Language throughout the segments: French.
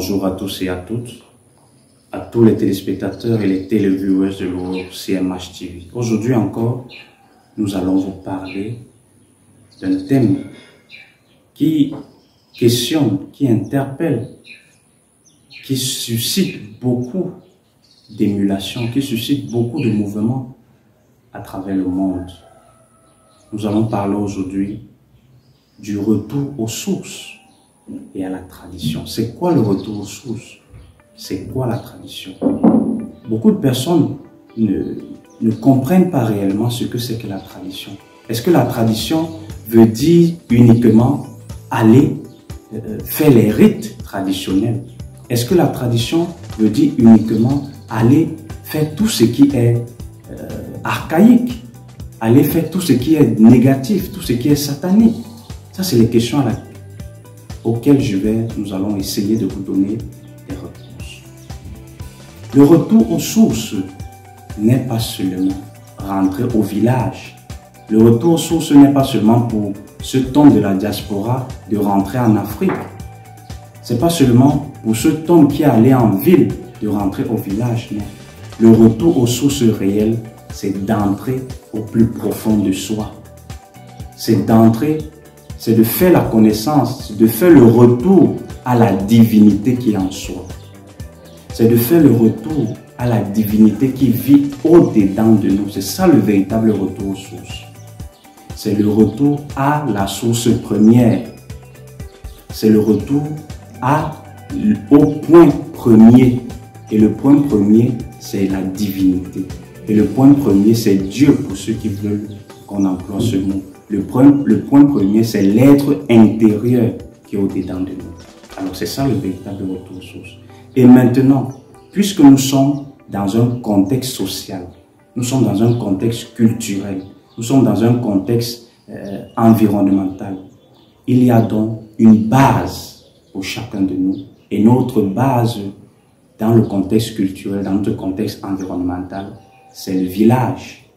Bonjour à tous et à toutes, à tous les téléspectateurs et les téléviewers de l'OCMH TV. Aujourd'hui encore, nous allons vous parler d'un thème qui questionne, qui interpelle, qui suscite beaucoup d'émulation, qui suscite beaucoup de mouvements à travers le monde. Nous allons parler aujourd'hui du retour aux sources et à la tradition. C'est quoi le retour aux sources? C'est quoi la tradition? Beaucoup de personnes ne comprennent pas réellement ce que c'est que la tradition. Est-ce que la tradition veut dire uniquement aller faire les rites traditionnels? Est-ce que la tradition veut dire uniquement aller faire tout ce qui est archaïque, aller faire tout ce qui est négatif, tout ce qui est satanique? Ça, c'est les questions auxquelles nous allons essayer de vous donner des réponses. Le retour aux sources n'est pas seulement rentrer au village. Le retour aux sources n'est pas seulement pour ceux de la diaspora de rentrer en Afrique. C'est pas seulement pour ceux qui est allé en ville de rentrer au village. Non. Le retour aux sources réelles, c'est d'entrer au plus profond de soi. C'est d'entrer, c'est de faire la connaissance, de faire le retour à la divinité qui est en soi. C'est de faire le retour à la divinité qui vit au-dedans de nous. C'est ça le véritable retour aux sources. C'est le retour à la source première. C'est le retour au point premier. Et le point premier, c'est la divinité. Et le point premier, c'est Dieu pour ceux qui veulent qu'on emploie ce mot. Le point premier, c'est l'être intérieur qui est au-dedans de nous. Alors c'est ça le véritable retour aux sources. Et maintenant, puisque nous sommes dans un contexte social, nous sommes dans un contexte culturel, nous sommes dans un contexte environnemental, il y a donc une base pour chacun de nous. Et notre base dans le contexte culturel, dans notre contexte environnemental, c'est le village.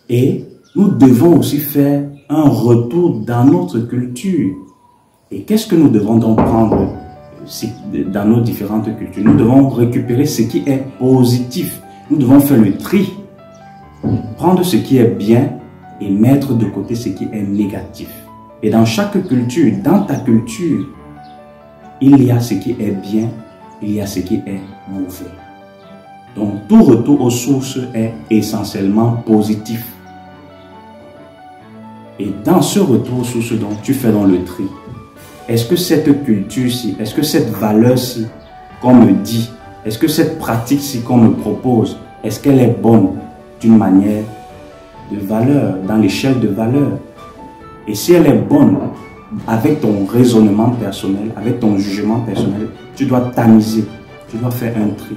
Et nous devons aussi faire un retour dans notre culture. Et qu'est-ce que nous devons donc prendre dans nos différentes cultures? Nous devons récupérer ce qui est positif. Nous devons faire le tri. Prendre ce qui est bien et mettre de côté ce qui est négatif. Et dans chaque culture, dans ta culture, il y a ce qui est bien, il y a ce qui est mauvais. Donc tout retour aux sources est essentiellement positif. Et dans ce retour aux sources, donc, tu fais dans le tri. Est-ce que cette culture-ci, est-ce que cette valeur-ci qu'on me dit, est-ce que cette pratique-ci qu'on me propose, est-ce qu'elle est bonne d'une manière de valeur, dans l'échelle de valeur? Et si elle est bonne, avec ton raisonnement personnel, avec ton jugement personnel, tu dois tamiser, tu dois faire un tri.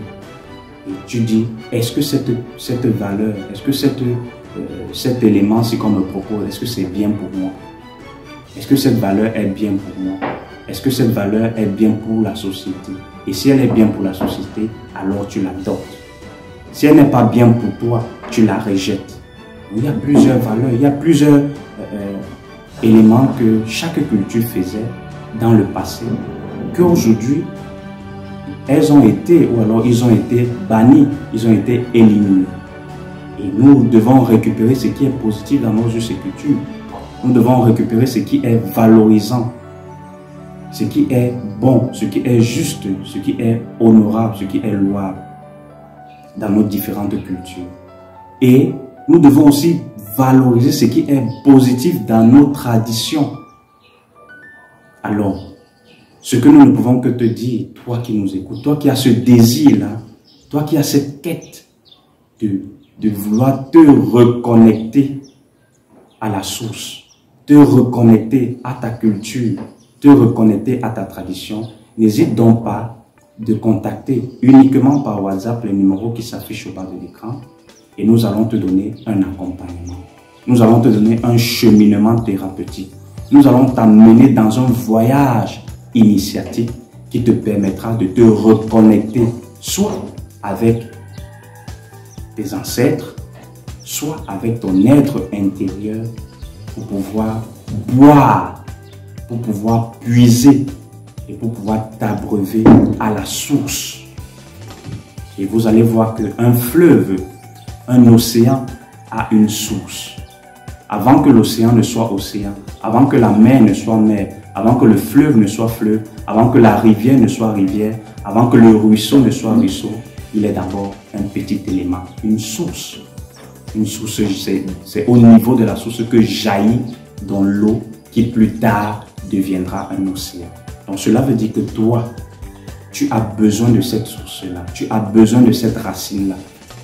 Et tu dis, est-ce que cette valeur, est-ce que cet élément-ci qu'on me propose, est-ce que c'est bien pour moi? Est-ce que cette valeur est bien pour moi? Est-ce que cette valeur est bien pour la société? Et si elle est bien pour la société, alors tu l'adoptes. Si elle n'est pas bien pour toi, tu la rejettes. Il y a plusieurs valeurs, il y a plusieurs éléments que chaque culture faisait dans le passé, qu'aujourd'hui, elles ont été, ou alors ils ont été bannis, ils ont été éliminés. Et nous devons récupérer ce qui est positif dans nos us et coutumes. Nous devons récupérer ce qui est valorisant, ce qui est bon, ce qui est juste, ce qui est honorable, ce qui est louable dans nos différentes cultures. Et nous devons aussi valoriser ce qui est positif dans nos traditions. Alors, ce que nous ne pouvons que te dire, toi qui nous écoutes, toi qui as ce désir-là, toi qui as cette quête de vouloir te reconnecter à la source, te reconnecter à ta culture, te reconnecter à ta tradition, n'hésite donc pas de contacter uniquement par WhatsApp le numéro qui s'affiche au bas de l'écran et nous allons te donner un accompagnement. Nous allons te donner un cheminement thérapeutique. Nous allons t'amener dans un voyage initiatique qui te permettra de te reconnecter soit avec tes ancêtres, soit avec ton être intérieur pour pouvoir boire, pour pouvoir puiser et pour pouvoir t'abreuver à la source. Et vous allez voir qu'un fleuve, un océan a une source. Avant que l'océan ne soit océan, avant que la mer ne soit mer, avant que le fleuve ne soit fleuve, avant que la rivière ne soit rivière, avant que le ruisseau ne soit ruisseau, il est d'abord un petit élément, une source. Une source, c'est au niveau de la source que jaillit dans l'eau qui plus tard deviendra un océan. Donc cela veut dire que toi, tu as besoin de cette source-là, tu as besoin de cette racine-là,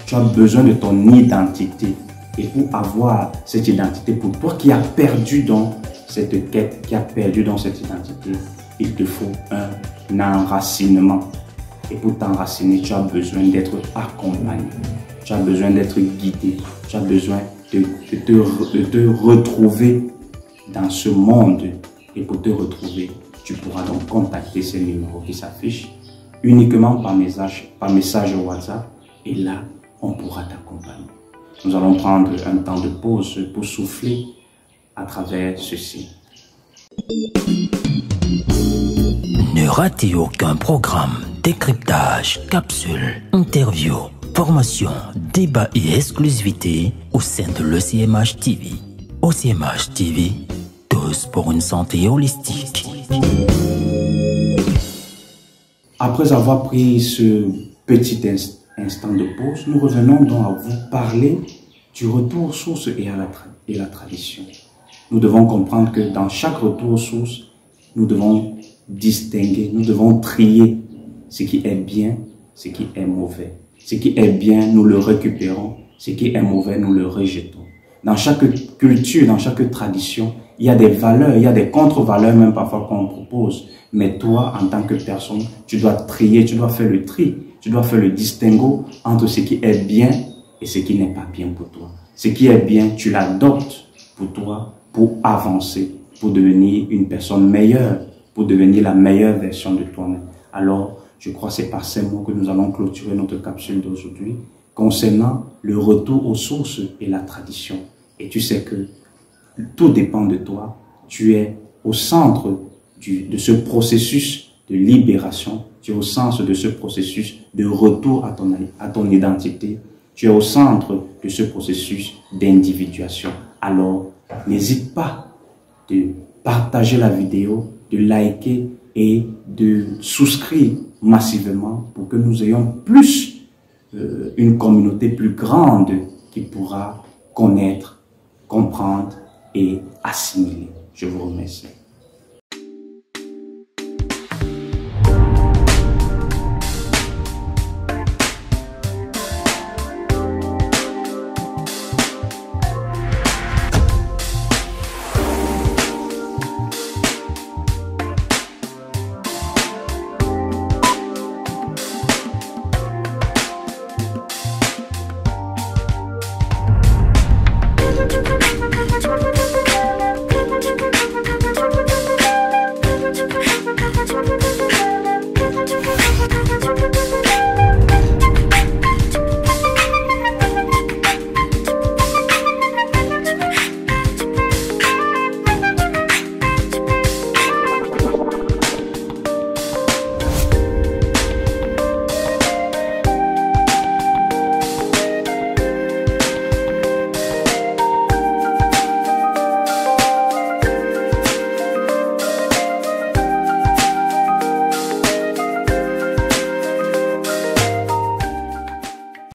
tu as besoin de ton identité. Et pour avoir cette identité, pour toi qui as perdu dans cette quête, qui as perdu dans cette identité, il te faut un enracinement. Et pour t'enraciner, tu as besoin d'être accompagné, tu as besoin d'être guidé, tu as besoin de te retrouver dans ce monde. Et pour te retrouver, tu pourras donc contacter ces numéros qui s'affichent uniquement par message WhatsApp. Et là, on pourra t'accompagner. Nous allons prendre un temps de pause pour souffler à travers ceci. Ne ratez aucun programme, décryptage, capsule, interview, formation, débat et exclusivité au sein de l'OCMH TV. OCMH TV, tous pour une santé holistique. Après avoir pris ce petit instant de pause, nous revenons donc à vous parler du retour aux sources et à la tradition. Nous devons comprendre que dans chaque retour aux sources, nous devons distinguer, nous devons trier ce qui est bien, ce qui est mauvais. Ce qui est bien, nous le récupérons. Ce qui est mauvais, nous le rejetons. Dans chaque culture, dans chaque tradition, il y a des valeurs, il y a des contre-valeurs même parfois qu'on propose. Mais toi, en tant que personne, tu dois trier, tu dois faire le tri, tu dois faire le distinguo entre ce qui est bien et ce qui n'est pas bien pour toi. Ce qui est bien, tu l'adoptes pour toi, pour avancer, pour devenir une personne meilleure, pour devenir la meilleure version de toi-même. Alors, je crois que c'est par ces mots que nous allons clôturer notre capsule d'aujourd'hui concernant le retour aux sources et la tradition. Et tu sais que tout dépend de toi. Tu es au centre de ce processus de libération. Tu es au centre de ce processus de retour à ton identité. Tu es au centre de ce processus d'individuation. Alors, n'hésite pas de partager la vidéo, de liker et de souscrire massivement pour que nous ayons plus, une communauté plus grande qui pourra connaître, comprendre et assimiler. Je vous remercie.